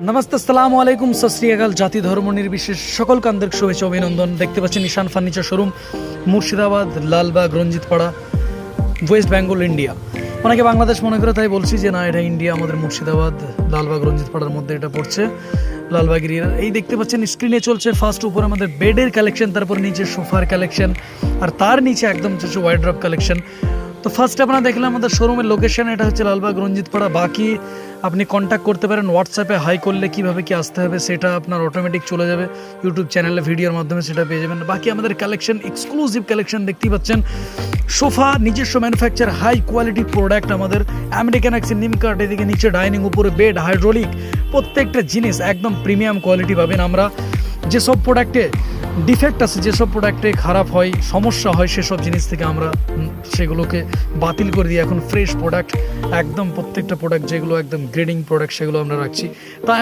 নমস্তে, আসসালামু আলাইকুম, সত শ্রী আকাল। জাতি ধর্ম নির্বিশেষ সকলকে আন্তরিক শুভেচ্ছা অভিনন্দন। দেখতে পাচ্ছেন Ishan furniture showroom, Murshidabad, Lalbag, Ranjitpara, West Bengal, India. অনেকে বাংলাদেশ মনে করে, তাই বলছি যে না, এটা ইন্ডিয়া। আমাদের মুর্শিদাবাদ, লালবাগ, রঞ্জিতপাড়ার মধ্যে এটা পড়ছে, লালবাগ এরিয়া। এই দেখতে পাচ্ছেন স্ক্রিনে চলছে ফার্স্ট উপরে আমাদের বেডের কালেকশন, তারপর নিচে সোফার কালেকশন, আর তার নিচে একদম চলছে ওয়ার্ড্রপ কালেকশন। তো ফার্স্ট আপনারা দেখলাম আমাদের শোরুমের লোকেশন, এটা হচ্ছে লালবাগ, রঞ্জিতপাড়া। বাকি আপনি কন্ট্যাক্ট করতে পারেন হোয়াটসঅ্যাপে, হাই করলে কীভাবে কি আসতে হবে সেটা আপনার অটোমেটিক চলে যাবে ইউটিউব চ্যানেলে, ভিডিওর মাধ্যমে সেটা পেয়ে যাবেন। বাকি আমাদের কালেকশন, এক্সক্লুসিভ কালেকশন দেখতেই পাচ্ছেন। সোফা নিজস্ব ম্যানুফ্যাকচার, হাই কোয়ালিটি প্রোডাক্ট আমাদের, আমেরিকান অ্যাক্সিন, নিম কাঠ, এদিকে নিচে ডাইনিং, উপরে বেড, হাইড্রোলিক, প্রত্যেকটা জিনিস একদম প্রিমিয়াম কোয়ালিটি পাবেন। আমরা যেসব প্রোডাক্টে ডিফেক্ট আছে, যেসব প্রোডাক্টে খারাপ হয়, সমস্যা হয়, সেসব জিনিস থেকে আমরা সেগুলোকে বাতিল করে দিই। এখন ফ্রেশ প্রোডাক্ট একদম, প্রত্যেকটা প্রোডাক্ট যেগুলো একদম গ্রেডিং প্রোডাক্ট সেগুলো আমরা রাখছি। তাই